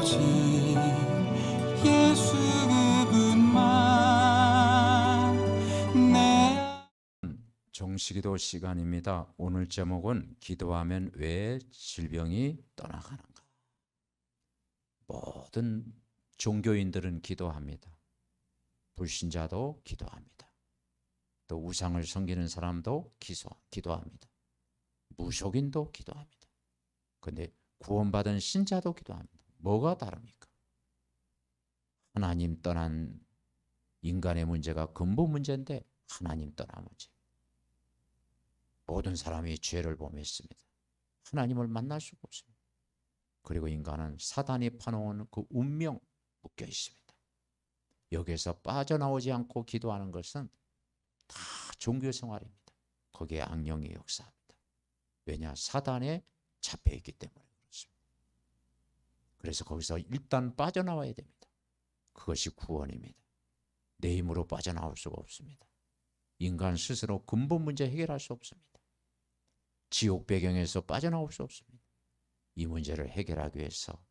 오직 예수 그분만 내 정식기도 시간입니다. 오늘 제목은 기도하면 왜 질병이 떠나가는가. 모든 종교인들은 기도합니다. 불신자도 기도합니다. 또 우상을 섬기는 사람도 기도합니다. 무속인도 기도합니다. 그런데 구원받은 신자도 기도합니다. 뭐가 다릅니까? 하나님 떠난 인간의 문제가 근본 문제인데 하나님 떠난 문제. 모든 사람이 죄를 범했습니다. 하나님을 만날 수가 없습니다. 그리고 인간은 사단이 파놓은 그 운명 묶여 있습니다. 여기에서 빠져나오지 않고 기도하는 것은 다 종교 생활입니다. 거기에 악령이 역사합니다. 왜냐? 사단에 잡혀 있기 때문에 그렇습니다. 그래서 거기서 일단 빠져나와야 됩니다. 그것이 구원입니다. 내 힘으로 빠져나올 수가 없습니다. 인간 스스로 근본 문제 해결할 수 없습니다. 지옥 배경에서 빠져나올 수 없습니다. 이 문제를 해결하기 위해서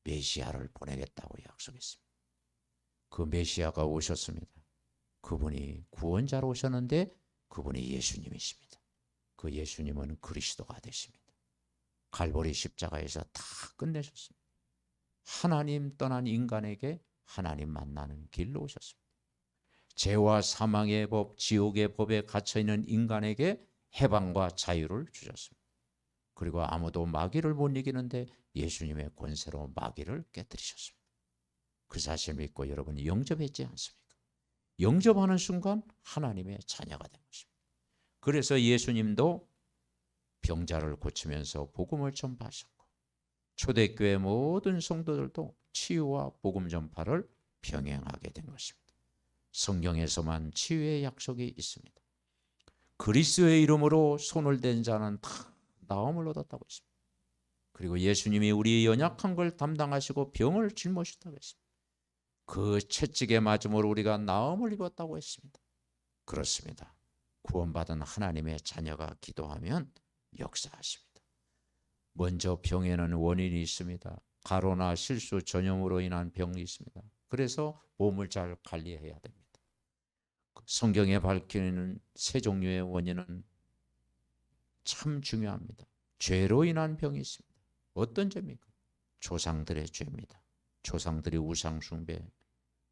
메시아를 보내겠다고 약속했습니다. 그 메시아가 오셨습니다. 그분이 구원자로 오셨는데 그분이 예수님이십니다. 그 예수님은 그리스도가 되십니다. 갈보리 십자가에서 다 끝내셨습니다. 하나님 떠난 인간에게 하나님 만나는 길로 오셨습니다. 죄와 사망의 법, 지옥의 법에 갇혀있는 인간에게 해방과 자유를 주셨습니다. 그리고 아무도 마귀를 못 이기는데 예수님의 권세로 마귀를 깨뜨리셨습니다. 그 사실 믿고 여러분이 영접했지 않습니까? 영접하는 순간 하나님의 자녀가 된 것입니다. 그래서 예수님도 병자를 고치면서 복음을 전파하셨고 초대교회 모든 성도들도 치유와 복음 전파를 병행하게 된 것입니다. 성경에서만 치유의 약속이 있습니다. 그리스도의 이름으로 손을 댄 자는 다 나음을 얻었다고 했습니다. 그리고 예수님이 우리의 연약한 걸 담당하시고 병을 짊어지셨다고 했습니다. 그 채찍에 맞음으로 우리가 나음을 입었다고 했습니다. 그렇습니다. 구원받은 하나님의 자녀가 기도하면 역사하십니다. 먼저 병에는 원인이 있습니다. 가로나 실수, 전염으로 인한 병이 있습니다. 그래서 몸을 잘 관리해야 됩니다. 성경에 밝히는 세 종류의 원인은 참 중요합니다. 죄로 인한 병이 있습니다. 어떤 죄입니까? 조상들의 죄입니다. 조상들이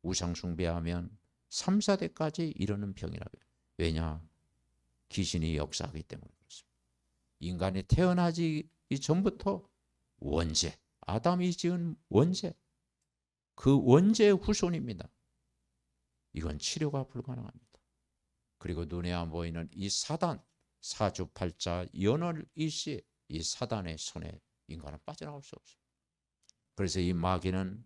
우상숭배하면 3, 4대까지 이르는 병이라고요. 왜냐? 귀신이 역사하기 때문에 그렇습니다. 인간이 태어나기 전부터 원죄, 아담이 지은 원죄, 그 원죄의 후손입니다. 이건 치료가 불가능합니다. 그리고 눈에 안 보이는 이 사단, 사주팔자, 연월일시, 이 사단의 손에 인간은 빠져나올 수 없습니다. 그래서 이 마귀는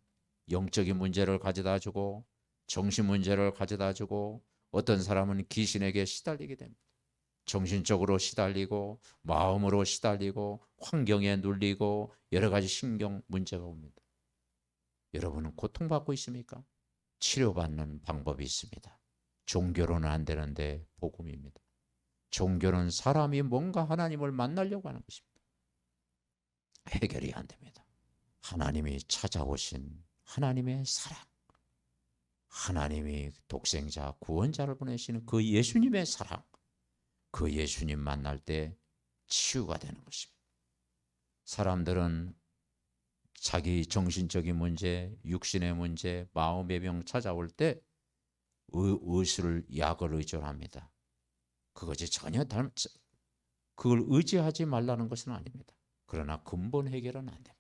영적인 문제를 가져다 주고 정신 문제를 가져다 주고 어떤 사람은 귀신에게 시달리게 됩니다. 정신적으로 시달리고 마음으로 시달리고 환경에 눌리고 여러 가지 신경 문제가 옵니다. 여러분은 고통받고 있습니까? 치료받는 방법이 있습니다. 종교로는 안 되는데 복음입니다. 종교는 사람이 뭔가 하나님을 만나려고 하는 것입니다. 해결이 안 됩니다. 하나님이 찾아오신 하나님의 사랑, 하나님이 독생자 구원자를 보내시는 그 예수님의 사랑, 그 예수님 만날 때 치유가 되는 것입니다. 사람들은 자기 정신적인 문제, 육신의 문제, 마음의 병 찾아올 때 의술, 약을 의존합니다. 그것이 전혀 그걸 의지하지 말라는 것은 아닙니다. 그러나 근본 해결은 안 됩니다.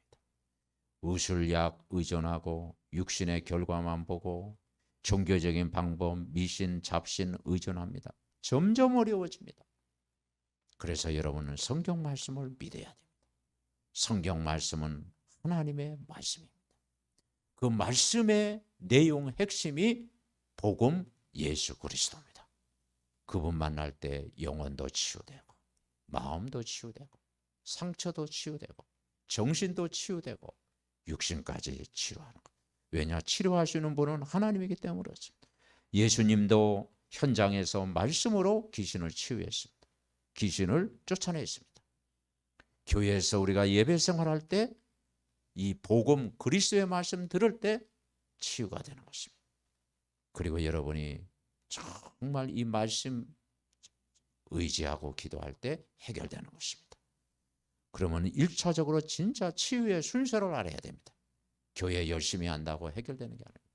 의술약 의존하고 육신의 결과만 보고 종교적인 방법, 미신, 잡신 의존합니다. 점점 어려워집니다. 그래서 여러분은 성경 말씀을 믿어야 됩니다. 성경 말씀은 하나님의 말씀입니다. 그 말씀의 내용 핵심이 복음 예수 그리스도입니다. 그분 만날 때 영혼도 치유되고 마음도 치유되고 상처도 치유되고 정신도 치유되고 육신까지 치료하는 것. 왜냐? 치료하시는 분은 하나님이기 때문에 그렇습니다. 예수님도 현장에서 말씀으로 귀신을 치유했습니다. 귀신을 쫓아냈습니다. 교회에서 우리가 예배 생활할 때 이 복음 그리스도의 말씀 들을 때 치유가 되는 것입니다. 그리고 여러분이 정말 이 말씀 의지하고 기도할 때 해결되는 것입니다. 그러면 1차적으로 진짜 치유의 순서를 알아야 됩니다. 교회 열심히 한다고 해결되는 게 아닙니다.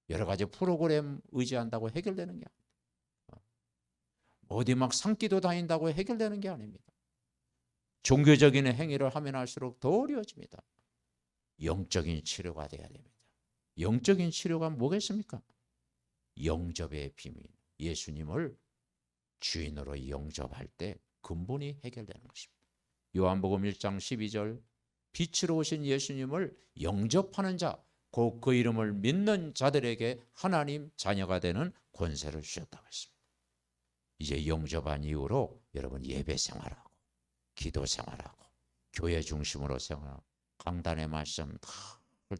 여러 가지 프로그램 의지한다고 해결되는 게 아닙니다. 어디 막 산기도 다닌다고 해결되는 게 아닙니다. 종교적인 행위를 하면 할수록 더 어려워집니다. 영적인 치료가 돼야 됩니다. 영적인 치료가 뭐겠습니까? 영접의 비밀, 예수님을 주인으로 영접할 때 근본이 해결되는 것입니다. 요한복음 1장 12절, 빛으로 오신 예수님을 영접하는 자, 곧 그 이름을 믿는 자들에게 하나님 자녀가 되는 권세를 주셨다고 했습니다. 이제 영접한 이후로 여러분 예배 생활하고 기도 생활하고 교회 중심으로 생활하고 강단의 말씀 다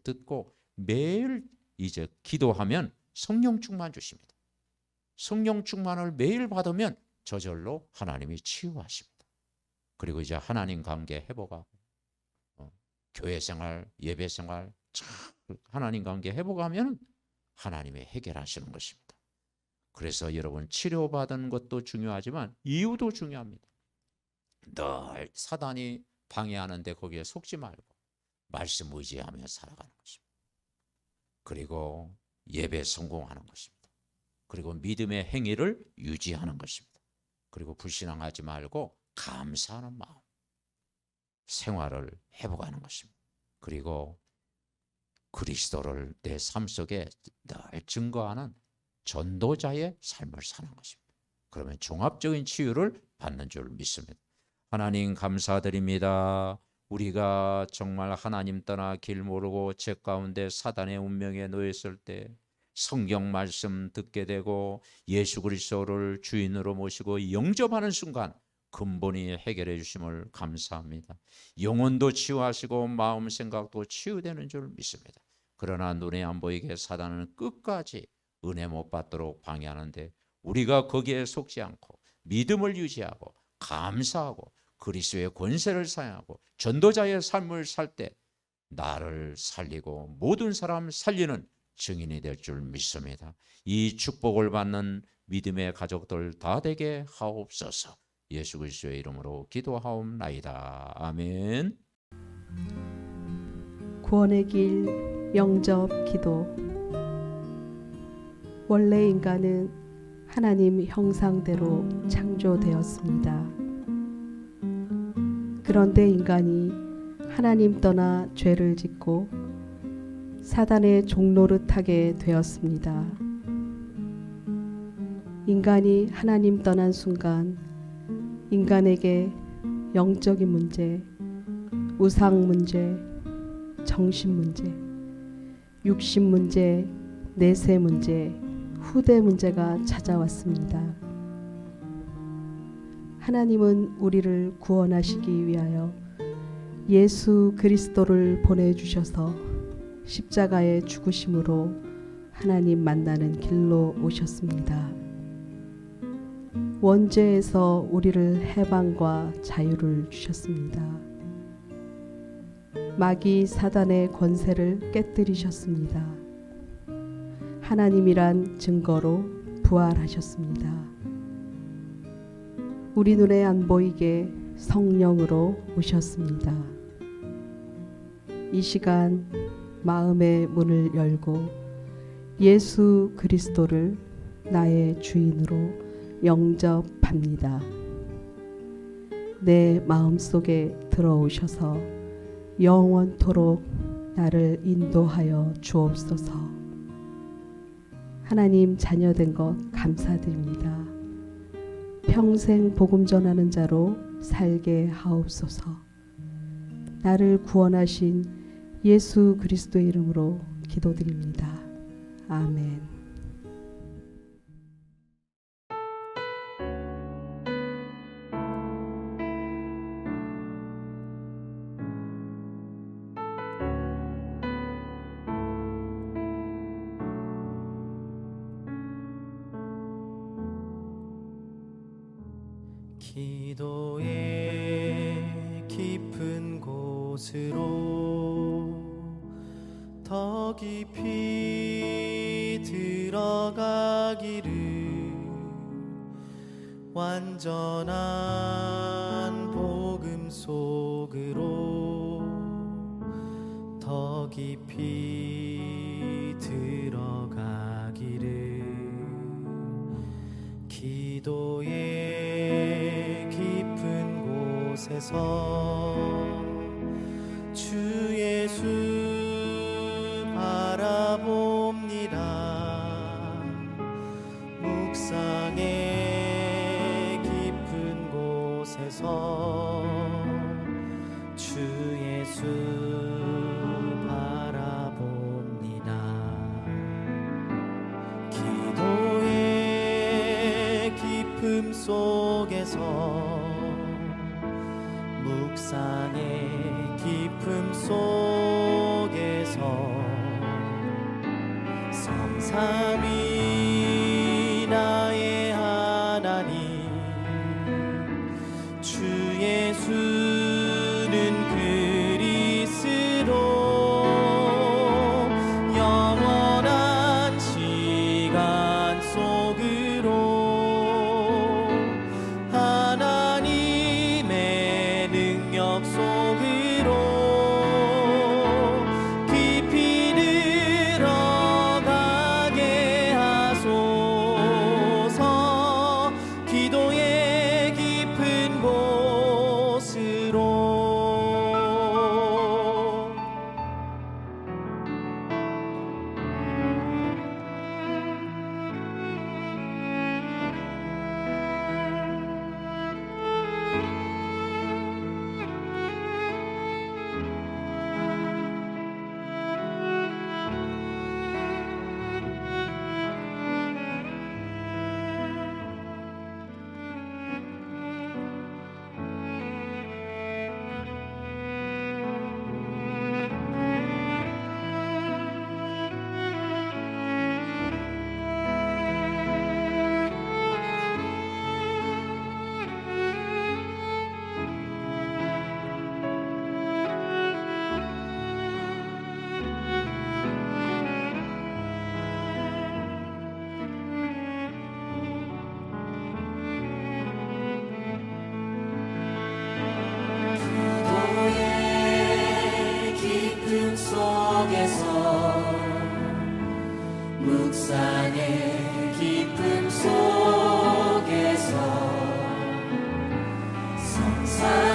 듣고 매일 이제 기도하면 성령 충만 주십니다. 성령 충만을 매일 받으면 저절로 하나님이 치유하십니다. 그리고 이제 하나님 관계 회복하고 교회 생활, 예배 생활 하나님 관계 회복하면 하나님이 해결하시는 것입니다. 그래서 여러분 치료받은 것도 중요하지만 이유도 중요합니다. 늘 사단이 방해하는데 거기에 속지 말고 말씀 의지하며 살아가는 것입니다. 그리고 예배 성공하는 것입니다. 그리고 믿음의 행위를 유지하는 것입니다. 그리고 불신앙하지 말고 감사하는 마음, 생활을 회복하는 것입니다. 그리고 그리스도를 내 삶 속에 늘 증거하는 전도자의 삶을 사는 것입니다. 그러면 종합적인 치유를 받는 줄 믿습니다. 하나님 감사드립니다. 우리가 정말 하나님 떠나 길 모르고 죄 가운데 사단의 운명에 놓였을 때 성경 말씀 듣게 되고 예수 그리스도를 주인으로 모시고 영접하는 순간 근본이 해결해 주심을 감사합니다. 영혼도 치유하시고 마음 생각도 치유되는 줄 믿습니다. 그러나 눈에 안 보이게 사단은 끝까지 은혜 못 받도록 방해하는데 우리가 거기에 속지 않고 믿음을 유지하고 감사하고 그리스도의 권세를 사용하고 전도자의 삶을 살 때 나를 살리고 모든 사람 살리는 증인이 될 줄 믿습니다. 이 축복을 받는 믿음의 가족들 다 되게 하옵소서. 예수 그리스도의 이름으로 기도하옵나이다. 아멘. 구원의 길 영접 기도. 원래 인간은 하나님 형상대로 창조되었습니다. 그런데 인간이 하나님 떠나 죄를 짓고 사단의 종노릇하게 되었습니다. 인간이 하나님 떠난 순간 인간에게 영적인 문제, 우상 문제, 정신 문제, 육신 문제, 내세 문제, 후대 문제가 찾아왔습니다. 하나님은 우리를 구원하시기 위하여 예수 그리스도를 보내주셔서 십자가의 죽으심으로 하나님 만나는 길로 오셨습니다. 원죄에서 우리를 해방과 자유를 주셨습니다. 마귀 사단의 권세를 깨뜨리셨습니다. 하나님이란 증거로 부활하셨습니다. 우리 눈에 안 보이게 성령으로 오셨습니다. 이 시간 마음의 문을 열고 예수 그리스도를 나의 주인으로 영접합니다. 내 마음속에 들어오셔서 영원토록 나를 인도하여 주옵소서. 하나님 자녀된 것 감사드립니다. 평생 복음 전하는 자로 살게 하옵소서. 나를 구원하신 예수 그리스도의 이름으로 기도드립니다. 아멘. 기도의 깊은 곳으로 더 깊이 들어가기를 완전한 복음 속으로 더 깊이 들어가기를 기도의 깊은 곳에서 주 예수 바라봅니다. 묵상의 깊은 곳에서 주 예수 바라봅니다. 기도의 깊음 속에서 묵상의 깊음 속에서 성삼위 나의 하나님 주 예수는 그리스도 영원한 시간 속으로 하나님의 능력 속으로 깊이 들어가게 하소서. 기도의 깊은 곳으로 속에서 묵상의 깊음 속에서 성사